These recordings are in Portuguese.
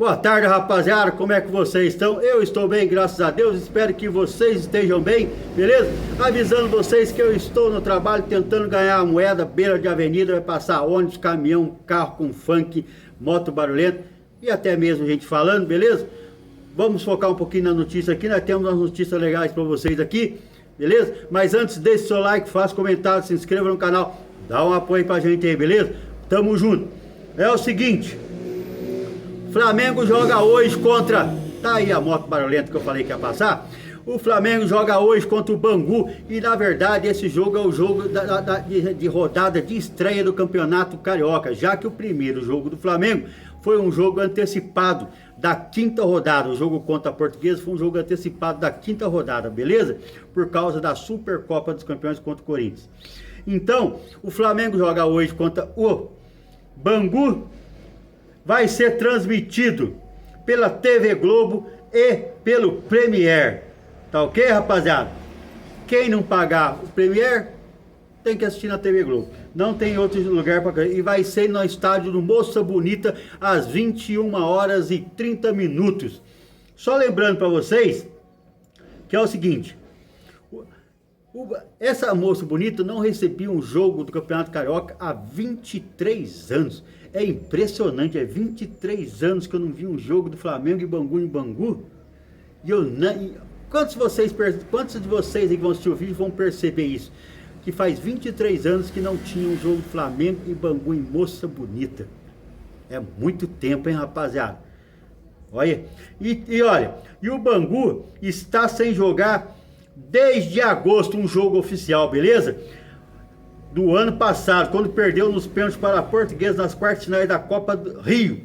Boa tarde, rapaziada, como é que vocês estão? Eu estou bem, graças a Deus, espero que vocês estejam bem, beleza? Avisando vocês que eu estou no trabalho tentando ganhar a moeda, beira de avenida, vai passar ônibus, caminhão, carro com funk, moto barulhenta e até mesmo gente falando, beleza? Vamos focar um pouquinho na notícia aqui, nós temos umas notícias legais para vocês aqui, beleza? Mas antes, deixe seu like, faça comentário, se inscreva no canal, dá um apoio pra gente aí, beleza? Tamo junto. É o seguinte... Flamengo joga hoje contra... Tá aí a moto barulhenta que eu falei que ia passar. O Flamengo joga hoje contra o Bangu. E na verdade esse jogo é o jogo de rodada de estreia do Campeonato Carioca. Já que o primeiro jogo do Flamengo foi um jogo antecipado da quinta rodada. O jogo contra a Portuguesa foi um jogo antecipado da quinta rodada, beleza? Por causa da Supercopa dos Campeões contra o Corinthians. Então, o Flamengo joga hoje contra o Bangu. Vai ser transmitido pela TV Globo e pelo Premier. Tá ok, rapaziada? Quem não pagar o Premier tem que assistir na TV Globo. Não tem outro lugar para... E vai ser no estádio do Moça Bonita às 21 horas e 30 minutos. Só lembrando para vocês que é o seguinte... Essa Moça Bonita não recebia um jogo do Campeonato Carioca há 23 anos. É impressionante, é 23 anos que eu não vi um jogo do Flamengo e Bangu em Bangu. E eu não... Quantos de vocês aí que vão assistir o vídeo vão perceber isso? Que faz 23 anos que não tinha um jogo do Flamengo e Bangu em Moça Bonita. É muito tempo, hein, rapaziada? Olha, e olha, e o Bangu está sem jogar desde agosto um jogo oficial, beleza? Do ano passado, quando perdeu nos pênaltis para a Portuguesa nas quartas finais da Copa do Rio.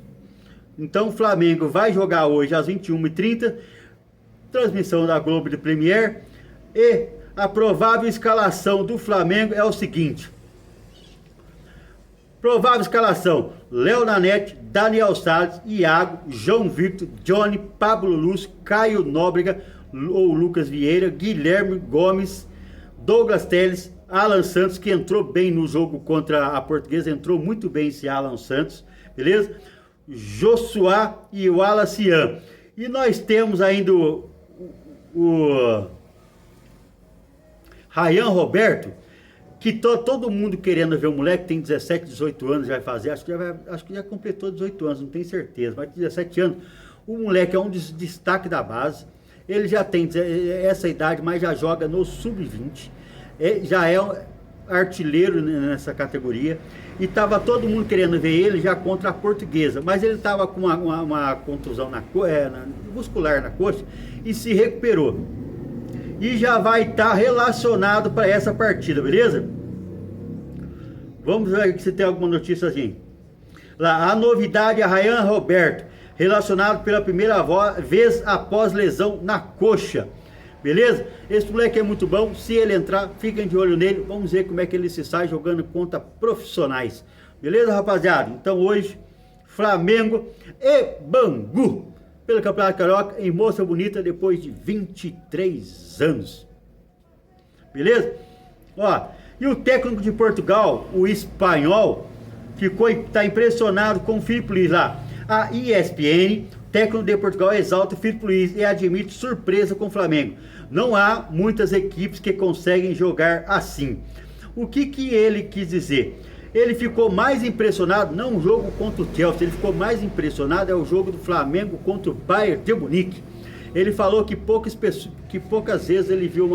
Então o Flamengo vai jogar hoje às 21h30, transmissão da Globo de Premier, e a provável escalação do Flamengo é o seguinte. Provável escalação: Léo Nanete, Daniel Salles, Iago, João Victor, Johnny, Pablo Lúcio, Caio Nóbrega ou Lucas Vieira, Guilherme Gomes, Douglas Telles, Alan Santos, que entrou bem no jogo contra a Portuguesa, entrou muito bem esse Alan Santos, beleza? Josuá e o Alacian. E nós temos ainda o Ryan Roberto, que todo mundo querendo ver o moleque, tem 17, 18 anos, vai fazer, acho que já completou 18 anos, não tenho certeza, mas 17 anos. O moleque é um destaque da base, ele já tem essa idade, mas já joga no sub-20, já é artilheiro nessa categoria, e estava todo mundo querendo ver ele já contra a Portuguesa, mas ele estava com uma contusão muscular na coxa e se recuperou. E já vai estar relacionado para essa partida, beleza? Vamos ver se tem alguma notícia assim. Lá, a novidade é Ryan Roberto, relacionado pela primeira vez após lesão na coxa. Beleza? Esse moleque é muito bom. Se ele entrar, fiquem de olho nele. Vamos ver como é que ele se sai jogando contra profissionais. Beleza, rapaziada? Então hoje, Flamengo e Bangu pelo Campeonato Carioca em Moça Bonita depois de 23 anos. Beleza? Ó, e o técnico de Portugal, o espanhol, está impressionado com o Filipe Luís lá. A ESPN, técnico de Portugal, exalta o Filipe Luís e admite surpresa com o Flamengo. Não há muitas equipes que conseguem jogar assim. O que ele quis dizer? Ele ficou mais impressionado, não o jogo contra o Chelsea, ele ficou mais impressionado é o jogo do Flamengo contra o Bayern de Munique. Ele falou que poucas vezes ele viu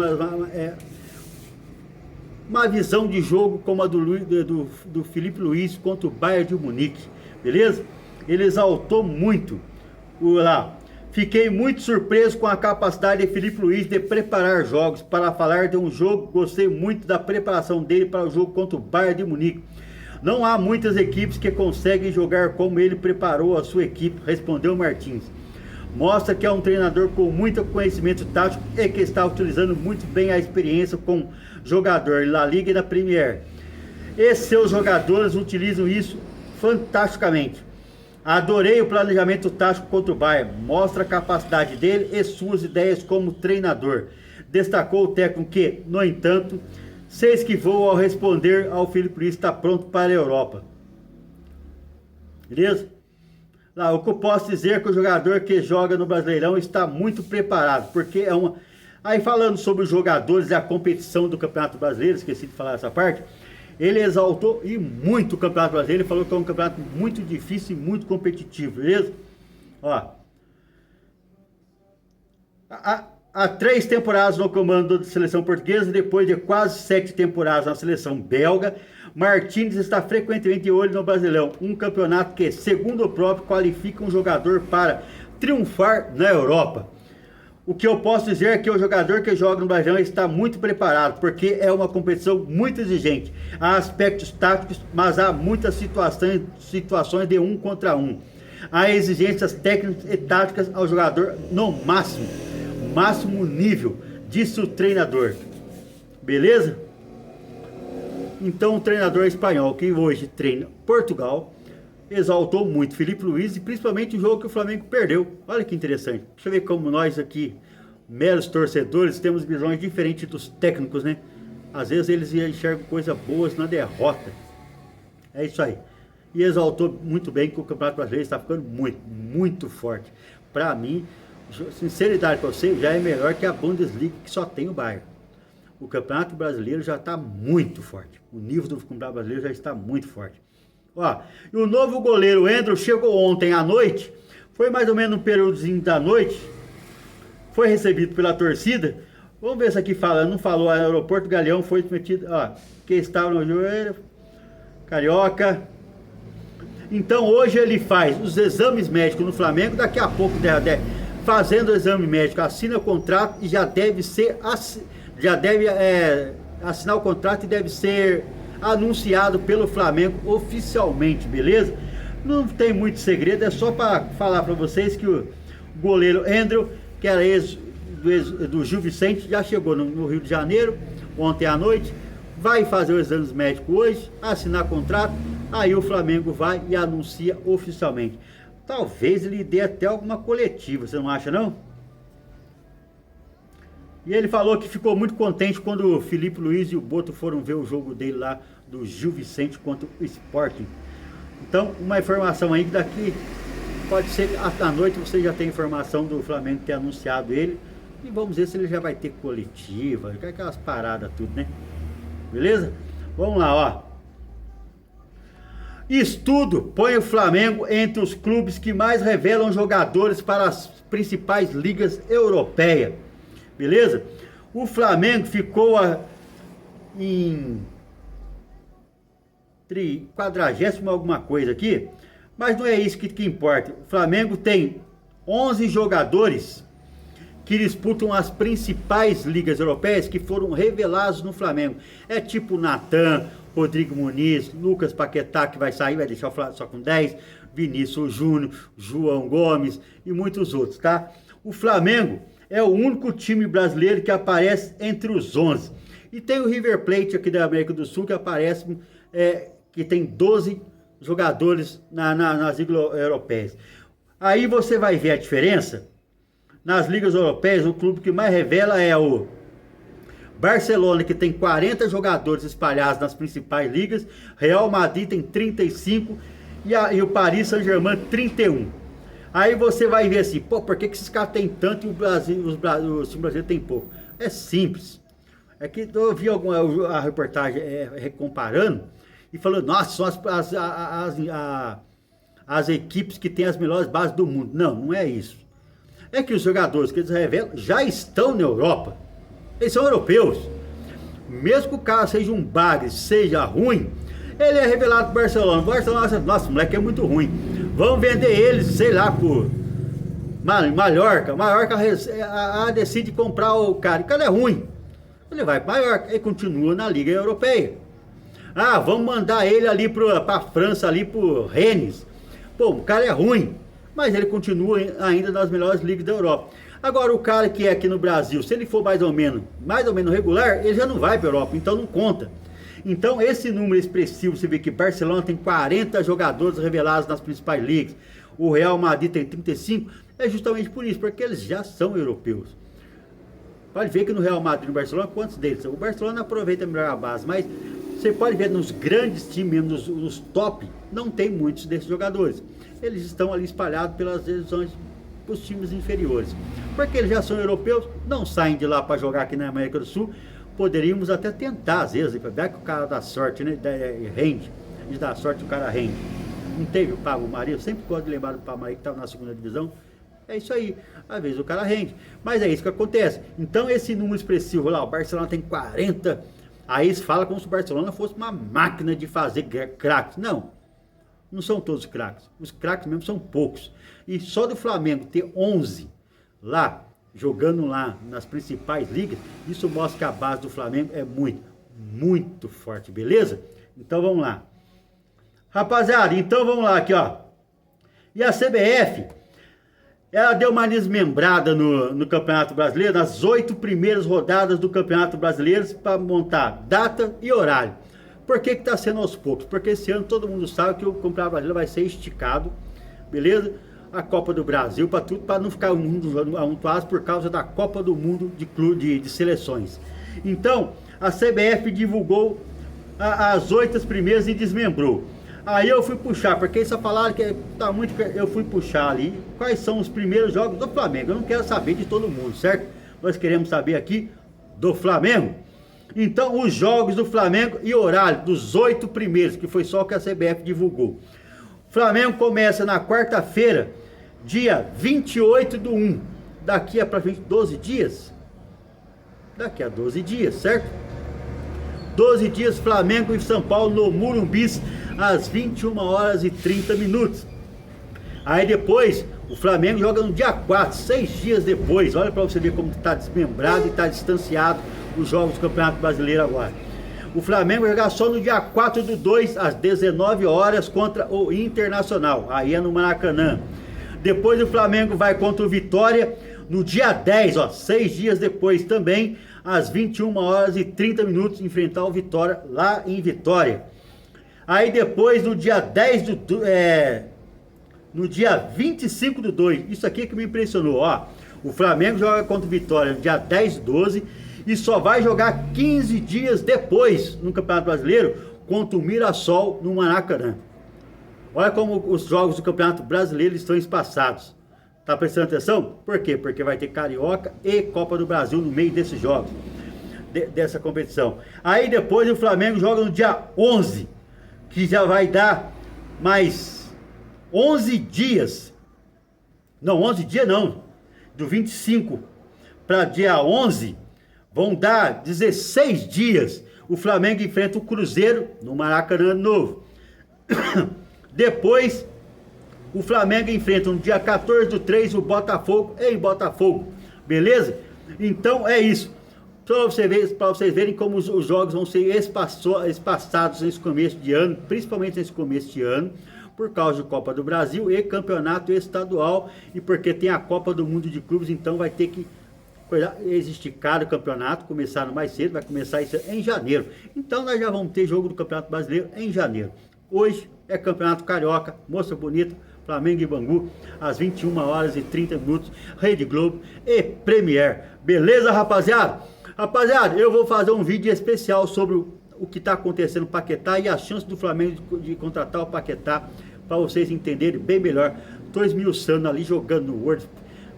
uma visão de jogo como a do Filipe Luís contra o Bayern de Munique, beleza? Ele exaltou muito lá. Fiquei muito surpreso com a capacidade de Filipe Luís de preparar jogos. Para falar de um jogo, gostei muito da preparação dele para o jogo contra o Bayern de Munique. Não há muitas equipes que conseguem jogar como ele preparou a sua equipe, respondeu Martins. Mostra que é um treinador com muito conhecimento tático e que está utilizando muito bem a experiência com jogador na Liga e na Premier. E seus jogadores utilizam isso fantasticamente. Adorei o planejamento tático contra o Bayern, mostra a capacidade dele e suas ideias como treinador. Destacou o técnico que, no entanto, se esquivou ao responder ao Filipe Luís está pronto para a Europa. Beleza? Lá, o que eu posso dizer é que o jogador que joga no Brasileirão está muito preparado, porque é uma... Aí falando sobre os jogadores e a competição do Campeonato Brasileiro, esqueci de falar essa parte, ele exaltou e muito o Campeonato Brasileiro, ele falou que é um campeonato muito difícil e muito competitivo, beleza? Ó, há 3 temporadas no comando da seleção portuguesa, depois de quase 7 temporadas na seleção belga, Martínez está frequentemente de olho no Brasileirão, um campeonato que, segundo o próprio, qualifica um jogador para triunfar na Europa. O que eu posso dizer é que o jogador que joga no Brasileirão está muito preparado, porque é uma competição muito exigente. Há aspectos táticos, mas há muitas situações de 1 contra 1. Há exigências técnicas e táticas ao jogador no máximo nível, disse o treinador. Beleza? Então o treinador espanhol, que hoje treina Portugal, exaltou muito Filipe Luís e principalmente o jogo que o Flamengo perdeu. Olha que interessante. Deixa eu ver como nós aqui, meros torcedores, temos visões diferentes dos técnicos, né? Às vezes eles enxergam coisas boas na derrota. É isso aí. E exaltou muito bem que o Campeonato Brasileiro está ficando muito forte. Para mim, sinceridade para você, já é melhor que a Bundesliga, que só tem o Bayern. O Campeonato Brasileiro já está muito forte. O nível do Campeonato Brasileiro já está muito forte. Ó, e o novo goleiro Endro chegou ontem à noite, foi mais ou menos no períodozinho da noite, foi recebido pela torcida. Vamos ver se aqui fala, não falou, aeroporto Galeão foi metido, ó, que estava no joelho, Carioca. Então hoje ele faz os exames médicos no Flamengo, daqui a pouco fazendo o exame médico, assina o contrato e já deve assinar o contrato e deve ser anunciado pelo Flamengo oficialmente, beleza? Não tem muito segredo, é só para falar para vocês que o goleiro Endro, que era do Gil Vicente, já chegou no Rio de Janeiro ontem à noite, vai fazer o exame médico hoje, assinar contrato, aí o Flamengo vai e anuncia oficialmente. Talvez ele dê até alguma coletiva, você não acha não? E ele falou que ficou muito contente quando o Filipe Luís e o Boto foram ver o jogo dele lá do Gil Vicente contra o Sporting. Então, uma informação aí que daqui pode ser à noite você já tem informação do Flamengo ter anunciado ele. E vamos ver se ele já vai ter coletiva, aquelas paradas tudo, né? Beleza? Vamos lá, ó. Estudo põe o Flamengo entre os clubes que mais revelam jogadores para as principais ligas europeias. Beleza? O Flamengo ficou em 40º alguma coisa aqui, mas não é isso que importa. O Flamengo tem 11 jogadores que disputam as principais ligas europeias que foram revelados no Flamengo. É tipo Natan, Rodrigo Muniz, Lucas Paquetá, que vai sair, vai deixar o Flamengo só com 10, Vinícius Júnior, João Gomes e muitos outros, tá? O Flamengo é o único time brasileiro que aparece entre os 11. E tem o River Plate aqui da América do Sul que aparece, que tem 12 jogadores nas ligas europeias. Aí você vai ver a diferença. Nas ligas europeias, o clube que mais revela é o Barcelona, que tem 40 jogadores espalhados nas principais ligas. Real Madrid tem 35 e o Paris Saint-Germain 31. Aí você vai ver assim, pô, por que esses caras têm tanto e o time brasileiro tem pouco? É simples. É que eu vi a reportagem comparando e falando, nossa, são as equipes que têm as melhores bases do mundo. Não, não é isso. É que os jogadores que eles revelam já estão na Europa. Eles são europeus. Mesmo que o cara seja um bagre, seja ruim, ele é revelado pro Barcelona. O Barcelona, nossa, o moleque é muito ruim. Vamos vender eles, sei lá, por Mallorca. Mallorca decide comprar o cara. O cara é ruim. Ele vai para Mallorca e continua na Liga Europeia. Ah, vamos mandar ele ali para França, ali pro Rennes. Pô, o cara é ruim, mas ele continua ainda nas melhores ligas da Europa. Agora, o cara que é aqui no Brasil, se ele for mais ou menos regular, ele já não vai para a Europa, então não conta. Então, esse número expressivo, você vê que Barcelona tem 40 jogadores revelados nas principais ligas, o Real Madrid tem 35, é justamente por isso, porque eles já são europeus. Pode ver que no Real Madrid e no Barcelona, quantos deles? O Barcelona aproveita melhor a base, mas Você pode ver nos grandes times, nos top, não tem muitos desses jogadores. Eles estão ali espalhados pelas divisões, os times inferiores. Porque eles já são europeus, não saem de lá para jogar aqui na América do Sul. Poderíamos até tentar, às vezes, para ver que o cara dá sorte, né? Rende. De dar sorte, o cara rende. Não teve o Pablo Mari, eu sempre gosto de lembrar do Pablo Mari que estava na segunda divisão. É isso aí, às vezes o cara rende. Mas é isso que acontece. Então esse número expressivo lá, o Barcelona tem 40. Aí eles falam como se o Barcelona fosse uma máquina de fazer craques. Não, não são todos craques. Os craques mesmo são poucos. E só do Flamengo ter 11 lá, jogando lá nas principais ligas, isso mostra que a base do Flamengo é muito forte, beleza? Então vamos lá. Rapaziada, então vamos lá aqui, ó. E a CBF, ela deu uma desmembrada no Campeonato Brasileiro, nas 8 primeiras rodadas do Campeonato Brasileiro, para montar data e horário. Por que está sendo aos poucos? Porque esse ano todo mundo sabe que o Campeonato Brasileiro vai ser esticado, beleza? A Copa do Brasil, para tudo, para não ficar um mundo amontoado por causa da Copa do Mundo de seleções. Então, a CBF divulgou as 8 primeiras e desmembrou. Aí eu fui puxar, porque eles só falaram que tá muito. Eu fui puxar ali quais são os primeiros jogos do Flamengo. Eu não quero saber de todo mundo, certo? Nós queremos saber aqui do Flamengo. Então, os jogos do Flamengo e horário dos 8 primeiros, que foi só o que a CBF divulgou. O Flamengo começa na quarta-feira, dia 28/1. Daqui a praticamente 12 dias. Daqui a 12 dias, certo? 12 dias, Flamengo e São Paulo no Morumbis, às 21h30. Aí depois, o Flamengo joga no dia 4, 6 dias depois. Olha para você ver como está desmembrado e está distanciado os jogos do Campeonato Brasileiro agora. O Flamengo vai jogar só no dia 4/2, às 19 horas, contra o Internacional. Aí é no Maracanã. Depois o Flamengo vai contra o Vitória no dia 10, ó, 6 dias depois também, às 21h30, enfrentar o Vitória lá em Vitória. Aí depois, no dia 10 no dia 25/2, isso aqui que me impressionou, ó. O Flamengo joga contra o Vitória no dia 10/12 e só vai jogar 15 dias depois no Campeonato Brasileiro contra o Mirassol no Maracanã. Olha como os jogos do Campeonato Brasileiro estão espaçados. Tá prestando atenção? Por quê? Porque vai ter Carioca e Copa do Brasil no meio desses jogos, dessa competição. Aí depois o Flamengo joga no dia 11, que já vai dar mais 11 dias. Não, 11 dias não. Do 25 para dia 11, vão dar 16 dias. O Flamengo enfrenta o Cruzeiro no Maracanã novo. Depois, o Flamengo enfrenta no dia 14/3 o Botafogo em Botafogo. Beleza? Então é isso. Para vocês verem como os jogos vão ser espaçados nesse começo de ano, principalmente nesse começo de ano, por causa de Copa do Brasil e Campeonato Estadual, e porque tem a Copa do Mundo de Clubes, então vai ter que esticar o campeonato, começaram mais cedo, vai começar isso em janeiro. Então nós já vamos ter jogo do Campeonato Brasileiro em janeiro. Hoje é Campeonato Carioca, Moça Bonita, Flamengo e Bangu, às 21h30, Rede Globo e Premier. Beleza, rapaziada? Rapaziada, eu vou fazer um vídeo especial sobre o que está acontecendo no Paquetá e a chance do Flamengo de contratar o Paquetá, para vocês entenderem bem melhor. Estou esmiuçando ali, jogando no Word,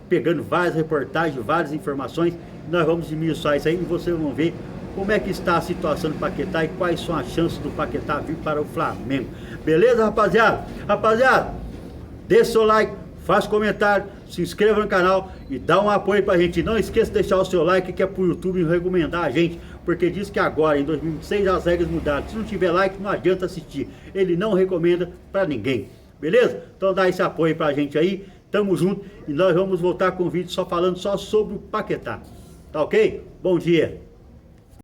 pegando várias reportagens, várias informações. Nós vamos esmiuçar isso aí e vocês vão ver como é que está a situação do Paquetá e quais são as chances do Paquetá vir para o Flamengo. Beleza, rapaziada? Rapaziada, deixa seu like, faça comentário, se inscreva no canal e dá um apoio pra gente. Não esqueça de deixar o seu like, que é pro YouTube recomendar a gente, porque diz que agora, em 2026, as regras mudaram. Se não tiver like, não adianta assistir. Ele não recomenda pra ninguém. Beleza? Então dá esse apoio pra gente aí. Tamo junto e nós vamos voltar com um vídeo falando só sobre o Paquetá. Tá ok? Bom dia!